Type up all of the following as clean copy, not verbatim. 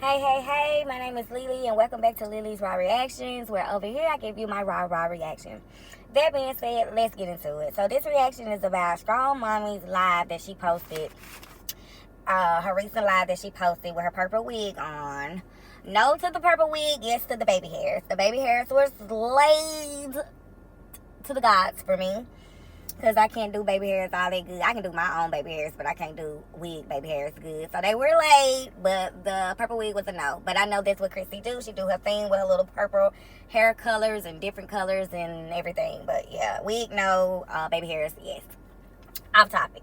Hey, my name is Lily and welcome back to Lily's Raw Reactions, where over here I give you my raw reaction. That being said, let's get into it. So this reaction is about Strong Mommy's live that she posted, her recent live that she posted with her purple wig on. No to the purple wig, yes to the baby hairs. The baby hairs were slayed to the gods for me. Because I can't do baby hairs all that good. I can do my own baby hairs, but I can't do wig baby hairs good. So they were laid, but the purple wig was a no. But I know that's what Chrissy do. She do her thing with her little purple hair colors and different colors and everything. But yeah, wig no, baby hairs yes. Off topic.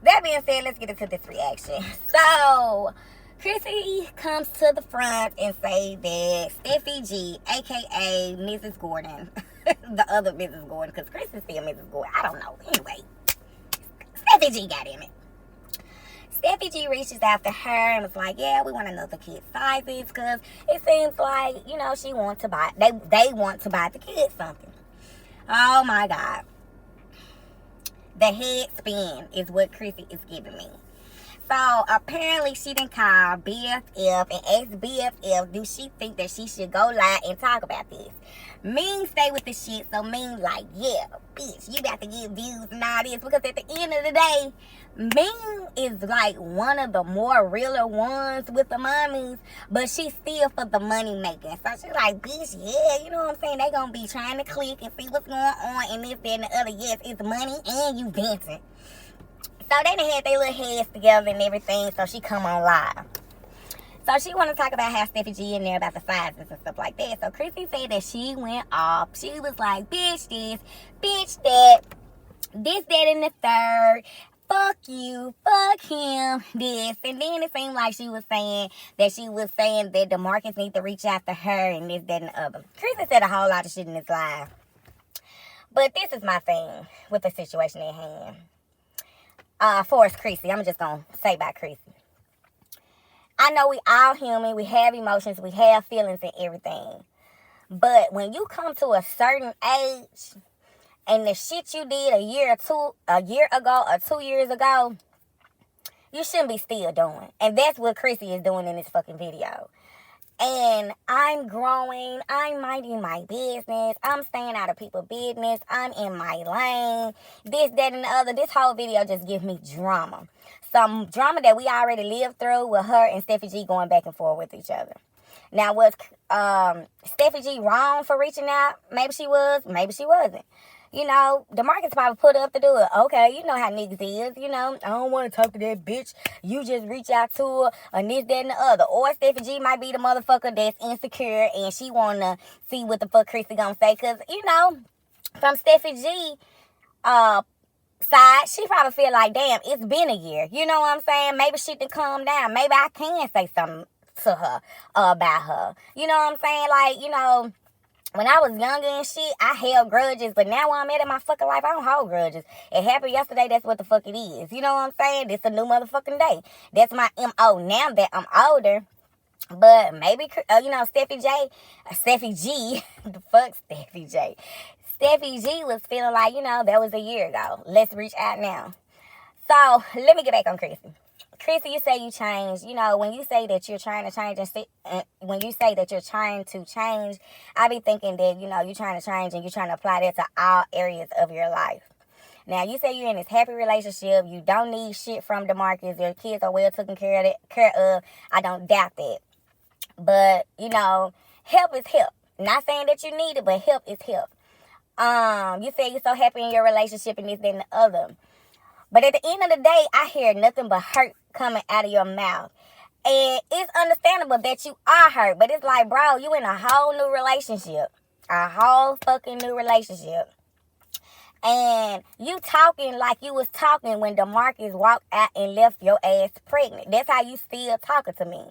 That being said, let's get into this reaction. So Chrissy comes to the front and say that Steffi G, aka Mrs. Gordon, the other Mrs. Gordon, because Chrissy's still Mrs. Gordon. I don't know. Anyway, Steffi G got in it. Steffi G reaches out to her and was like, yeah, we want to know the kids' sizes because it seems like, she wants to buy, they want to buy the kids something. Oh my God. The head spin is what Chrissy is giving me. So apparently she didn't call BFF and ask BFF, do she think that she should go live and talk about this? Mean stay with the shit, so Mean like, yeah, bitch, you got to get views and all this. Because at the end of the day, Mean is like one of the more realer ones with the mommies, but she's still for the money making. So she's like, bitch, yeah, you know what I'm saying? They gonna be trying to click and see what's going on and this, that, and the other. Yes, it's money and you dancing. So they done had their little heads together and everything, so she come on live. So she want to talk about how Steffi G in there about the sizes and stuff like that. So Chrissy said that she went off. She was like, bitch this, bitch that, this, that, and the third. Fuck you, fuck him, this. And then it seemed like she was saying that DeMarcus need to reach out to her and this, that, and the other. Chrissy said a whole lot of shit in this live. But this is my thing with the situation at hand. For us, Chrissy, I'm just going to say about Chrissy. I know we all human. We have emotions. We have feelings and everything. But when you come to a certain age and the shit you did a year ago or 2 years ago, you shouldn't be still doing. And that's what Chrissy is doing in this fucking video. And I'm growing. I'm minding my business. I'm staying out of people's business. I'm in my lane. This, that, and the other. This whole video just gives me drama. Some drama that we already lived through with her and Steffi G going back and forth with each other. Now, was Steffi G wrong for reaching out? Maybe she was. Maybe she wasn't. DeMarcus probably put her up to do it. Okay, you know how niggas is. I don't want to talk to that bitch. You just reach out to her and this, that, and the other. Or Steffi G might be the motherfucker that's insecure and she want to see what the fuck Chrissy gonna say. Because, from Steffi G side, she probably feel like, damn, it's been a year. You know what I'm saying? Maybe she can calm down. Maybe I can say something to her about her. You know what I'm saying? Like, when I was younger and shit, I held grudges. But now when I'm at in my fucking life, I don't hold grudges. It happened yesterday. That's what the fuck it is. You know what I'm saying? It's a new motherfucking day. That's my MO now that I'm older. But maybe, Steffi G, the fuck Steffi J. Steffi G was feeling like, that was a year ago. Let's reach out now. So, let me get back on Chrissy. Chrissy, you say you changed. When you say that you're trying to change when you say that you're trying to change, I be thinking that, you're trying to change and you're trying to apply that to all areas of your life. Now, you say you're in this happy relationship. You don't need shit from DeMarcus. Your kids are well taken care of. I don't doubt that. But, help is help. Not saying that you need it, but help is help. You say you're so happy in your relationship and this, that, and the other. But at the end of the day, I hear nothing but hurt coming out of your mouth. And it's understandable that you are hurt. But it's like, bro, you in a whole new relationship. A whole fucking new relationship. And you talking like you was talking when DeMarcus walked out and left your ass pregnant. That's how you still talking to me.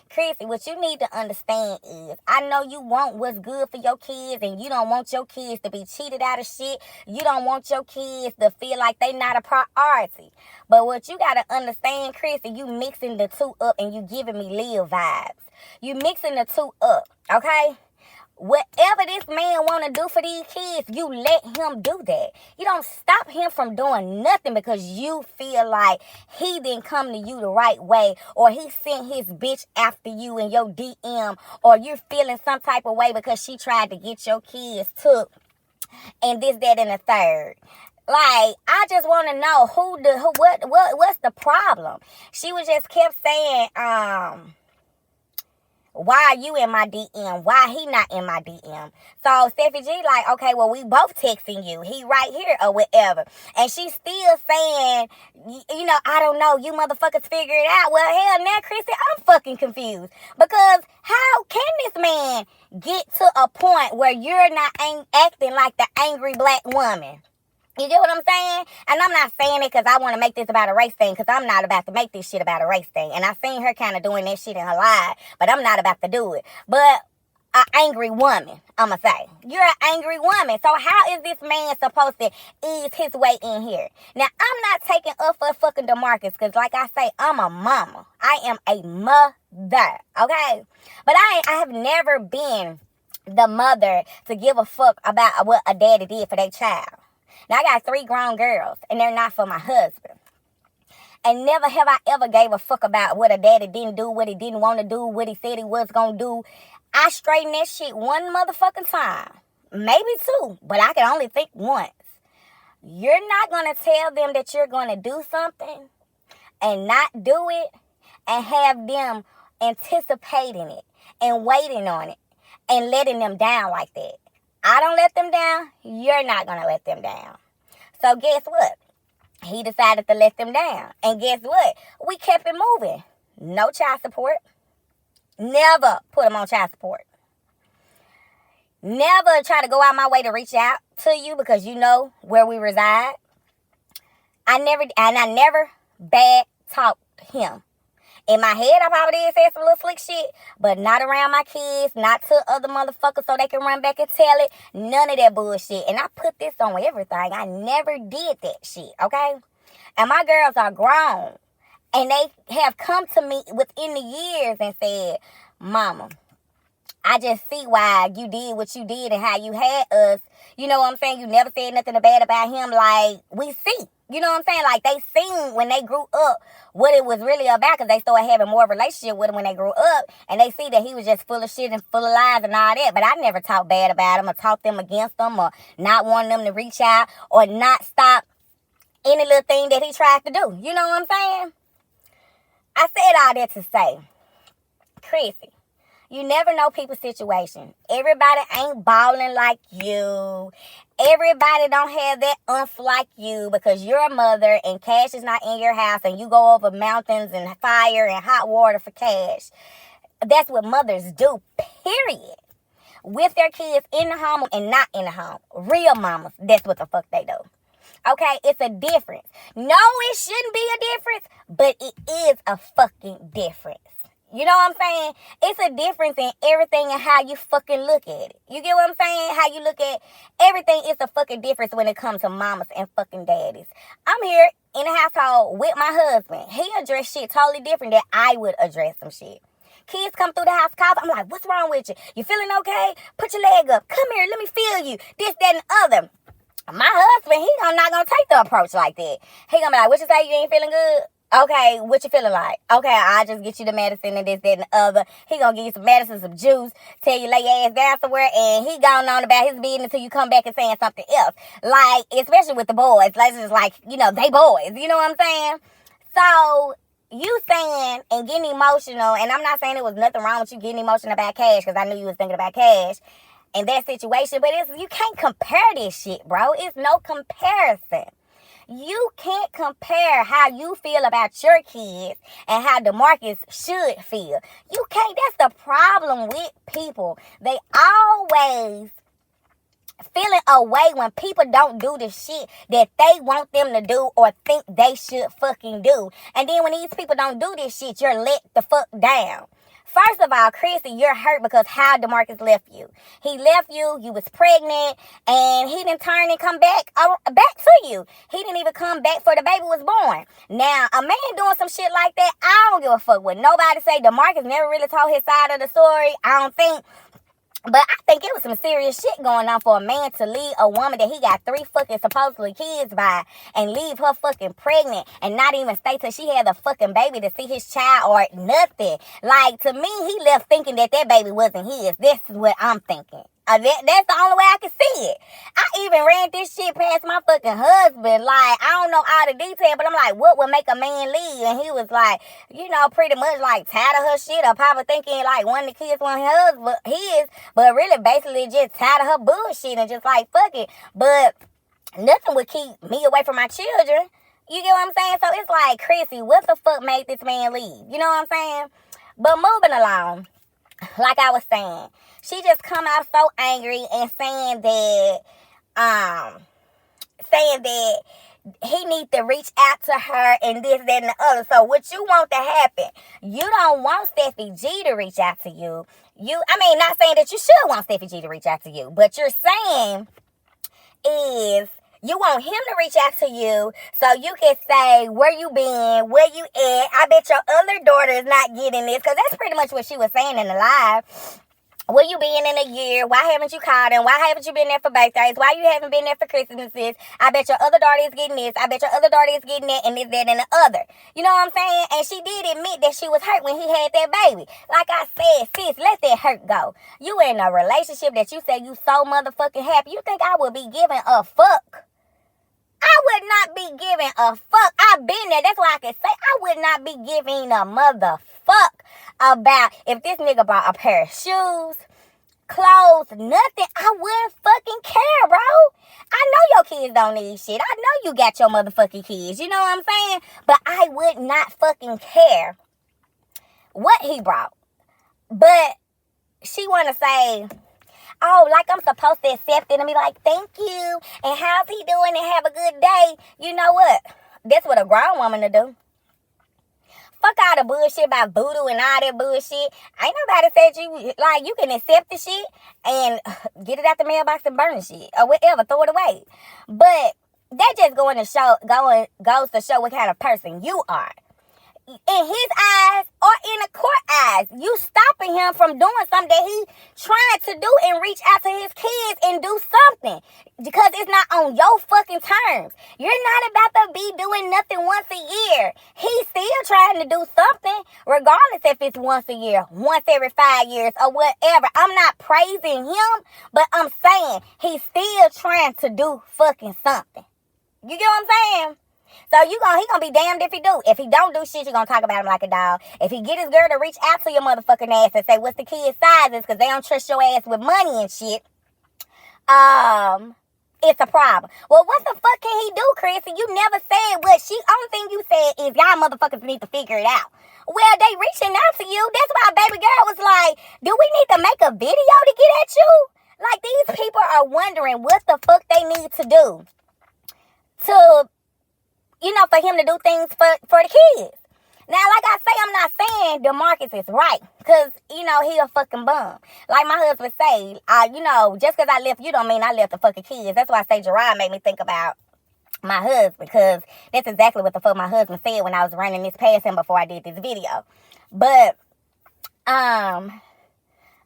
Chrissy, what you need to understand is, I know you want what's good for your kids and you don't want your kids to be cheated out of shit. You don't want your kids to feel like they not a priority. But what you got to understand, Chrissy, you mixing the two up and you giving me Lil vibes. You mixing the two up, okay? Whatever this man want to do for these kids, you let him do that. You don't stop him from doing nothing because you feel like he didn't come to you the right way, or he sent his bitch after you in your DM, or you're feeling some type of way because she tried to get your kids took, and this, that, and the third. Like, I just want to know what's the problem. She was just kept saying, why are you in my DM? Why he not in my DM? So Steffi G like, okay, well, we both texting you. He right here or whatever. And she's still saying, I don't know. You motherfuckers figure it out. Well, hell, now, Chrissy, I'm fucking confused. Because how can this man get to a point where you're not acting like the angry black woman? You get what I'm saying? And I'm not saying it because I want to make this about a race thing, because I'm not about to make this shit about a race thing. And I seen her kind of doing that shit in her life, but I'm not about to do it. But an angry woman, I'm going to say. You're an angry woman. So how is this man supposed to ease his way in here? Now, I'm not taking up for fucking DeMarcus, because like I say, I'm a mama. I am a mother, okay? But I have never been the mother to give a fuck about what a daddy did for their child. Now, I got 3 grown girls, and they're not for my husband. And never have I ever gave a fuck about what a daddy didn't do, what he didn't want to do, what he said he was going to do. I straightened that shit one motherfucking time. Maybe 2, but I can only think once. You're not going to tell them that you're going to do something and not do it and have them anticipating it and waiting on it and letting them down like that. I don't let them down. You're not going to let them down. So guess what? He decided to let them down. And guess what? We kept it moving. No child support. Never put him on child support. Never try to go out my way to reach out to you because you know where we reside. I never bad talked him. In my head, I probably did say some little slick shit, but not around my kids, not to other motherfuckers so they can run back and tell it. None of that bullshit. And I put this on everything. I never did that shit, okay? And my girls are grown. And they have come to me within the years and said, Mama, I just see why you did what you did and how you had us. You know what I'm saying? You never said nothing bad about him. Like, we see. You know what I'm saying? Like, they seen when they grew up what it was really about, because they started having more of a relationship with him when they grew up, and they see that he was just full of shit and full of lies and all that. But I never talked bad about him or talked them against them or not wanting them to reach out or not stop any little thing that he tried to do. You know what I'm saying? I said all that to say, Chrissy, you never know people's situation. Everybody ain't balling like you. Everybody don't have that umph like you because you're a mother and cash is not in your house and you go over mountains and fire and hot water for cash. That's what mothers do, period. With their kids in the home and not in the home. Real mamas, that's what the fuck they do. Okay, it's a difference. No, it shouldn't be a difference, but it is a fucking difference. You know what I'm saying? It's a difference in everything and how you fucking look at it. You get what I'm saying? How you look at everything is a fucking difference when it comes to mamas and fucking daddies. I'm here in a household with my husband. He addressed shit totally different than I would address some shit. Kids come through the house, calls. I'm like, what's wrong with you? You feeling okay? Put your leg up. Come here. Let me feel you. This, that, and the other. My husband, he not gonna take the approach like that. He gonna be like, what you say, you ain't feeling good? Okay, what you feeling like? Okay, I'll just get you the medicine and this, that, and the other. He gonna give you some medicine, some juice, tell you lay your ass down somewhere, and he gone on about his business until you come back and saying something else. Like, especially with the boys. Like, it's just like, they boys. You know what I'm saying? So, you saying and getting emotional, and I'm not saying there was nothing wrong with you getting emotional about cash, because I knew you was thinking about cash in that situation, but you can't compare this shit, bro. It's no comparison. You can't compare how you feel about your kids and how DeMarcus should feel. You can't. That's the problem with people. They always feeling a way when people don't do the shit that they want them to do or think they should fucking do. And then when these people don't do this shit, you're let the fuck down. First of all, Chrissy, you're hurt because how DeMarcus left you. He left you, you was pregnant, and he didn't turn and come back to you. He didn't even come back for the baby was born. Now, a man doing some shit like that, I don't give a fuck what nobody say. DeMarcus never really told his side of the story. I don't think But I think it was some serious shit going on for a man to leave a woman that he got 3 fucking supposedly kids by and leave her fucking pregnant and not even stay till she had a fucking baby to see his child or nothing. Like, to me, he left thinking that baby wasn't his. This is what I'm thinking. That's the only way I can see it. I even ran this shit past my fucking husband. Like, I don't know all the detail, but I'm like, what would make a man leave? And he was like, pretty much like tired of her shit, or probably thinking like one of the kids want his, but really basically just tired of her bullshit and just like, fuck it. But nothing would keep me away from my children. You get what I'm saying? So it's like, Chrissy, what the fuck made this man leave? You know what I'm saying? But moving along, like I was saying, she just come out so angry and saying that he needs to reach out to her and this, that, and the other. So what you want to happen? You don't want Steffi G to reach out to you. Not saying that you should want Steffi G to reach out to you, but you're saying is you want him to reach out to you so you can say where you been, where you at. I bet your other daughter is not getting this, because that's pretty much what she was saying in the live. Where you been in a year? Why haven't you called him? Why haven't you been there for birthdays? Why you haven't been there for Christmases? I bet your other daughter is getting this. I bet your other daughter is getting that and this, that, and the other. You know what I'm saying? And she did admit that she was hurt when he had that baby. Like I said, sis, let that hurt go. You in a relationship that you say you so motherfucking happy. You think I would be giving a fuck? I would not be giving a fuck. I've been there. That's why I can say I would not be giving a motherfuck about if this nigga bought a pair of shoes, clothes, nothing. I wouldn't fucking care, bro. I know your kids don't need shit. I know you got your motherfucking kids. You know what I'm saying? But I would not fucking care what he brought. But she want to say, oh, like I'm supposed to accept it and be like, thank you, and how's he doing, and have a good day. You know what? That's what a grown woman to do. Fuck all the bullshit about voodoo and all that bullshit. Ain't nobody said you can accept the shit and get it out the mailbox and burn the shit or whatever, throw it away. But that just goes to show what kind of person you are. In his eyes or in the court eyes, you stopping him from doing something that he trying to do and reach out to his kids and do something, because it's not on your fucking terms. You're not about to be doing nothing once a year. He's still trying to do something, regardless if it's once a year, once every 5 years, or whatever. I'm not praising him, but I'm saying he's still trying to do fucking something. You get what I'm saying? So he gonna be damned if he do. If he don't do shit, you gonna talk about him like a dog. If he get his girl to reach out to your motherfucking ass and say, what's the kid's sizes, because they don't trust your ass with money and shit, it's a problem. Well, what the fuck can he do, Chrissy? You never said what only thing you said is y'all motherfuckers need to figure it out. Well, they reaching out to you. That's why baby girl was like, do we need to make a video to get at you? Like, these people are wondering what the fuck they need to do to, for him to do things for the kids. Now, like I say, I'm not saying DeMarcus is right, because, he a fucking bum. Like my husband say, just because I left you don't mean I left the fucking kids. That's why I say Gerard made me think about my husband, because that's exactly what the fuck my husband said when I was running this past him before I did this video. But,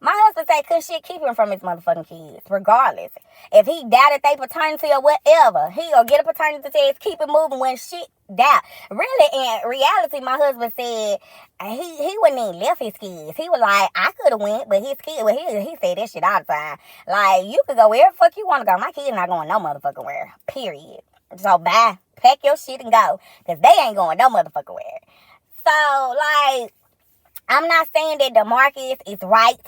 my husband said, couldn't shit keep him from his motherfucking kids, regardless. If he doubted they paternity or whatever, he gonna get a paternity test, keep it moving when shit doubt. Really, in reality, my husband said he wouldn't even left his kids. He was like, I could have went, but his kids, he said that shit all the time. Like, you could go wherever the fuck you want to go. My kids not going no motherfucking where, period. So, bye. Pack your shit and go, because they ain't going no motherfucking where. So, like, I'm not saying that DeMarcus is right.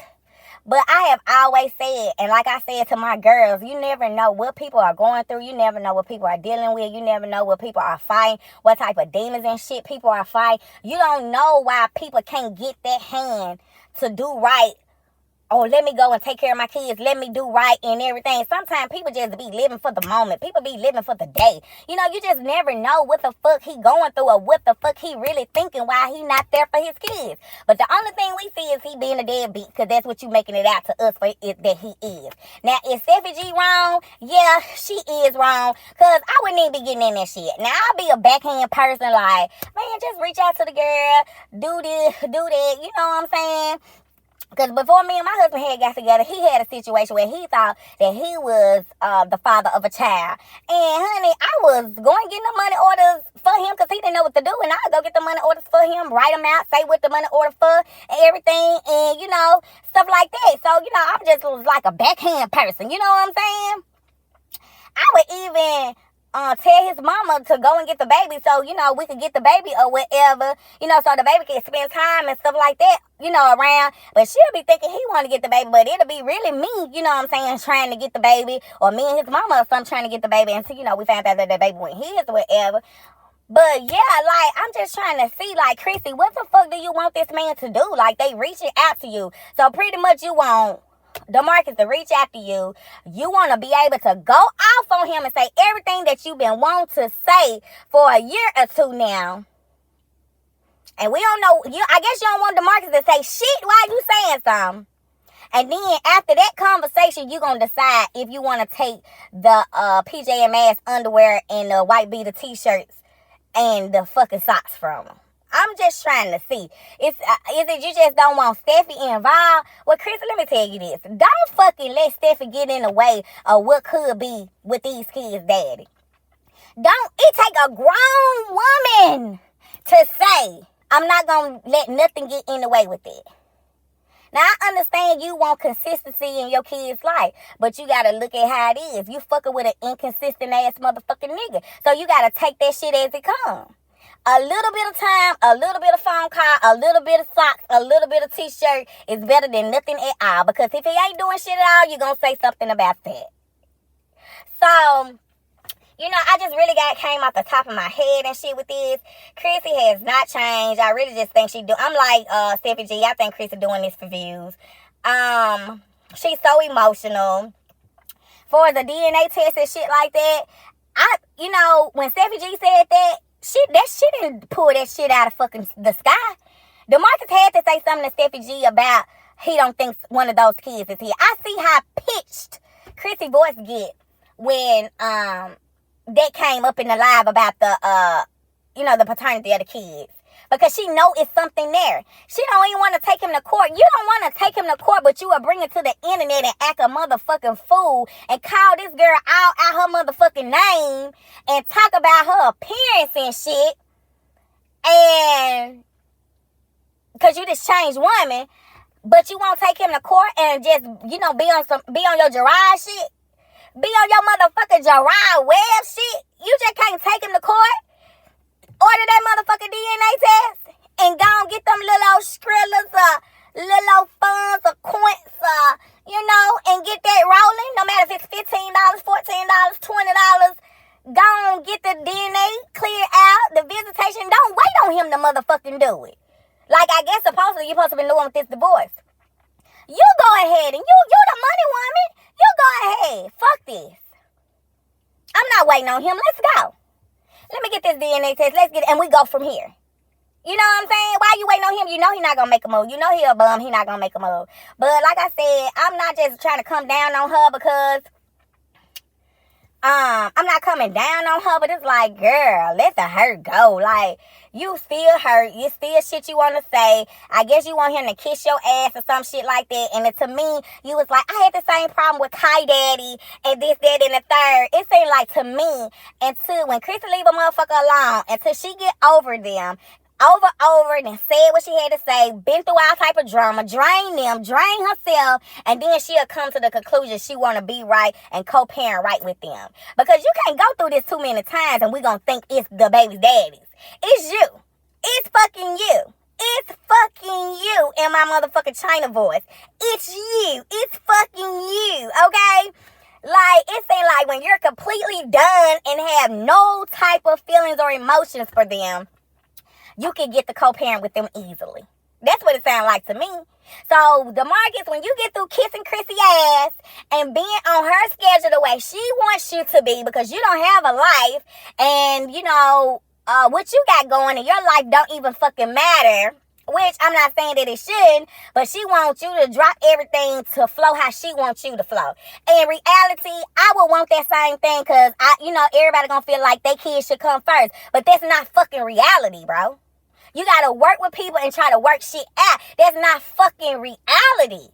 But I have always said, and like I said to my girls, you never know what people are going through. You never know what people are dealing with. You never know what people are fighting, what type of demons and shit people are fighting. You don't know why people can't get that hand to do right. Oh, let me go and take care of my kids. Let me do right and everything. Sometimes people just be living for the moment. People be living for the day. You just never know what the fuck he going through or what the fuck he really thinking while he not there for his kids. But the only thing we see is he being a deadbeat, because that's what you making it out to us for it, that he is. Now, is Steffi G wrong? Yeah, she is wrong, because I wouldn't even be getting in that shit. Now, I'll be a backhand person like, man, just reach out to the girl, do this, do that. You know what I'm saying? Because before me and my husband had got together, he had a situation where he thought that he was the father of a child. And, honey, I was going getting the money orders for him because he didn't know what to do. And I would go get the money orders for him, write them out, say what the money order for, and everything. And, stuff like that. So, I'm just like a backhand person. You know what I'm saying? I would even tell his mama to go and get the baby so, we could get the baby or whatever, so the baby can spend time and stuff like that, around. But she'll be thinking he want to get the baby, but it'll be really me, trying to get the baby, or me and his mama or something trying to get the baby. And so, we found out that the baby went his or whatever. But yeah, like, I'm just trying to see, like, Chrissy, what the fuck do you want this man to do? Like, they reaching out to you. So pretty much you want DeMarcus to reach after you. You want to be able to go off on him and say everything that you've been wanting to say for a year or two now. And we don't know, I guess you don't want DeMarcus to say shit while you saying something. And then after that conversation, you're going to decide if you want to take the PJMS underwear and the white beater t-shirts and the fucking socks from him. I'm just trying to see. Is it you just don't want Steffi involved? Well, Chrissy, let me tell you this. Don't fucking let Steffi get in the way of what could be with these kids' daddy. It take a grown woman to say, I'm not going to let nothing get in the way with it. Now, I understand you want consistency in your kid's life, but you got to look at how it is. You fucking with an inconsistent ass motherfucking nigga. So you got to take that shit as it comes. A little bit of time, a little bit of phone call, a little bit of socks, a little bit of t-shirt is better than nothing at all. Because if he ain't doing shit at all, you're going to say something about that. So, I just really came off the top of my head and shit with this. Chrissy has not changed. I really just think she do. I'm like Steffi G. I think Chrissy doing this for views. She's so emotional. For the DNA test and shit like that, when Steffi G said that, she didn't pull that shit out of fucking the sky. DeMarcus had to say something to Steffi G about he don't think one of those kids is here. I see how pitched Chrissy's voice get when that came up in the live about the the paternity of the kids. Because she know it's something there. She don't even want to take him to court. You don't want to take him to court, but you will bring it to the internet and act a motherfucking fool and call this girl out her motherfucking name and talk about her appearance and shit. And because you just changed woman, but you won't take him to court and just, be on your Gerard shit. Be on your motherfucking Gerard Webb shit. You just can't take him to court. Order that motherfucking DNA test and go and get them little old skrillers little old funds or coins and get that rolling. No matter if it's $15, $14, $20, go and get the DNA cleared out, the visitation. Don't wait on him to motherfucking do it. Like, I guess supposedly you're supposed to be doing with this divorce. You go ahead and you the money woman. You go ahead. Fuck this. I'm not waiting on him. Let's go. Let me get this DNA test. And we go from here. You know what I'm saying? Why you waiting on him? You know he not going to make a move. You know he a bum. He not going to make a move. But like I said, I'm not just trying to come down on her because I'm not coming down on her, but it's like, girl, let the hurt go. Like, you still hurt. You still shit you want to say. I guess you want him to kiss your ass or some shit like that. And to me, you was like, I had the same problem with Kai Daddy and this, that, and the third. It seemed like to me, until when Chrissy leave a motherfucker alone, until she get over them, over and said what she had to say, been through all type of drama, drain herself, and then she'll come to the conclusion she want to be right and co-parent right with them. Because you can't go through this too many times and we gonna think it's the baby's daddy's. It's you. It's fucking you. It's fucking you in my motherfucking China voice. It's you. It's fucking you, okay? Like, it seems like when you're completely done and have no type of feelings or emotions for them, you can get the co-parent with them easily. That's what it sounds like to me. So, DeMarcus, when you get through kissing Chrissy ass and being on her schedule the way she wants you to be because you don't have a life and, what you got going in your life don't even fucking matter, which I'm not saying that it shouldn't, but she wants you to drop everything to flow how she wants you to flow. In reality, I would want that same thing because, everybody gonna feel like their kids should come first. But that's not fucking reality, bro. You gotta work with people and try to work shit out. That's not fucking reality.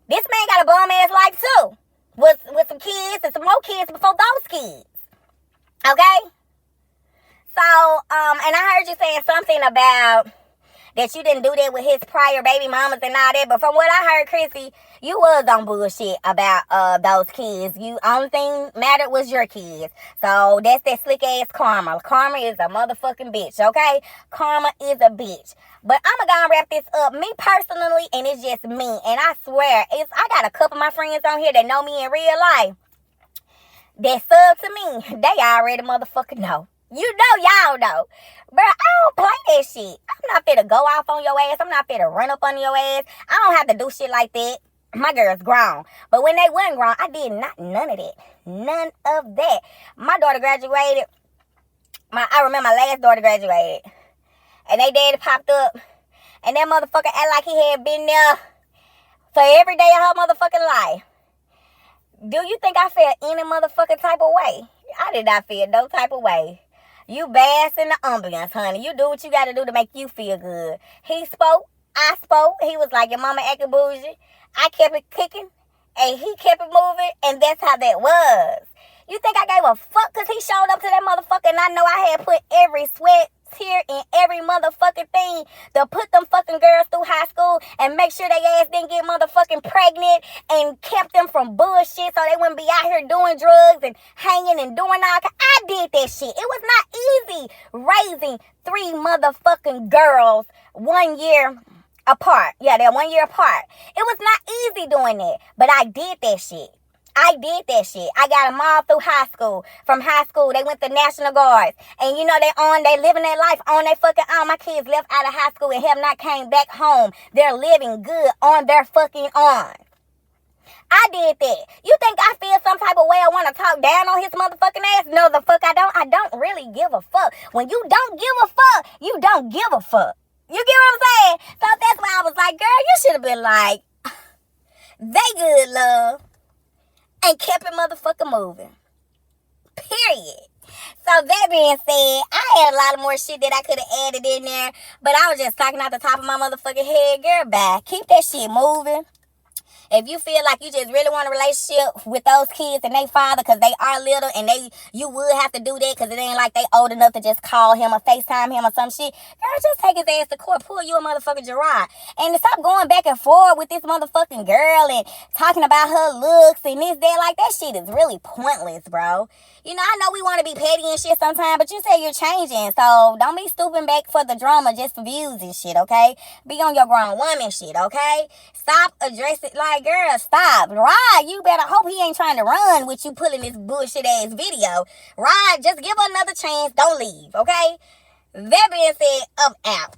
This man got a bum ass life too. With some kids and some more kids before those kids. Okay? So, and I heard you saying something about that you didn't do that with his prior baby mamas and all that. But from what I heard, Chrissy, you was on bullshit about those kids. Only thing mattered was your kids. So that's that slick ass karma. Karma is a motherfucking bitch, okay? Karma is a bitch. But I'm gonna wrap this up. Me personally, and it's just me. And I swear, I got a couple of my friends on here that know me in real life. That sub to me. They already motherfucking know. You know, y'all know. Bro, I don't play that shit. I'm not finna go off on your ass. I'm not finna run up on your ass. I don't have to do shit like that. My girl's grown. But when they wasn't grown, I did none of that. None of that. My daughter graduated. I remember my last daughter graduated. And they daddy popped up. And that motherfucker act like he had been there for every day of her motherfucking life. Do you think I felt any motherfucking type of way? I did not feel no type of way. You bask in the ambience, honey. You do what you got to do to make you feel good. He spoke. I spoke. He was like, your mama acting bougie. I kept it kicking. And he kept it moving. And that's how that was. You think I gave a fuck because he showed up to that motherfucker and I know I had put every sweat, tear, and every motherfucking thing to put them fucking girls through high school and make sure they ass didn't get motherfucking pregnant and kept them from bullshit so they wouldn't be out here doing drugs and hanging and doing all. I did that shit. It was not easy raising 3 motherfucking girls 1 year apart. Yeah, they're 1 year apart. It was not easy doing that, but I did that shit. I did that shit. I got them all through high school. From high school, they went to National Guards. And you know, they living their life on their fucking own. My kids left out of high school and have not came back home. They're living good on their fucking own. I did that. You think I feel some type of way I want to talk down on his motherfucking ass? No, the fuck I don't. I don't really give a fuck. When you don't give a fuck, you don't give a fuck. You get what I'm saying? So that's why I was like, girl, you should have been like, they good, love. And kept it motherfucking moving. Period. So that being said, I had a lot of more shit that I could have added in there. But I was just talking out the top of my motherfucking head. Girl, bye. Keep that shit moving. If you feel like you just really want a relationship with those kids and they father because they are little and you would have to do that because it ain't like they old enough to just call him or FaceTime him or some shit. Girl, just take his ass to court, pull you a motherfucking Gerard. And stop going back and forth with this motherfucking girl and talking about her looks and this, that. Like, that shit is really pointless, bro. You know, I know we want to be petty and shit sometimes, but you say you're changing. So don't be stooping back for the drama just for views and shit, okay? Be on your grown woman shit, okay? Stop addressing, like, girl, stop. Rod, you better hope he ain't trying to run with you pulling this bullshit ass video. Rod, just give her another chance. Don't leave, okay? That being said, I'm out.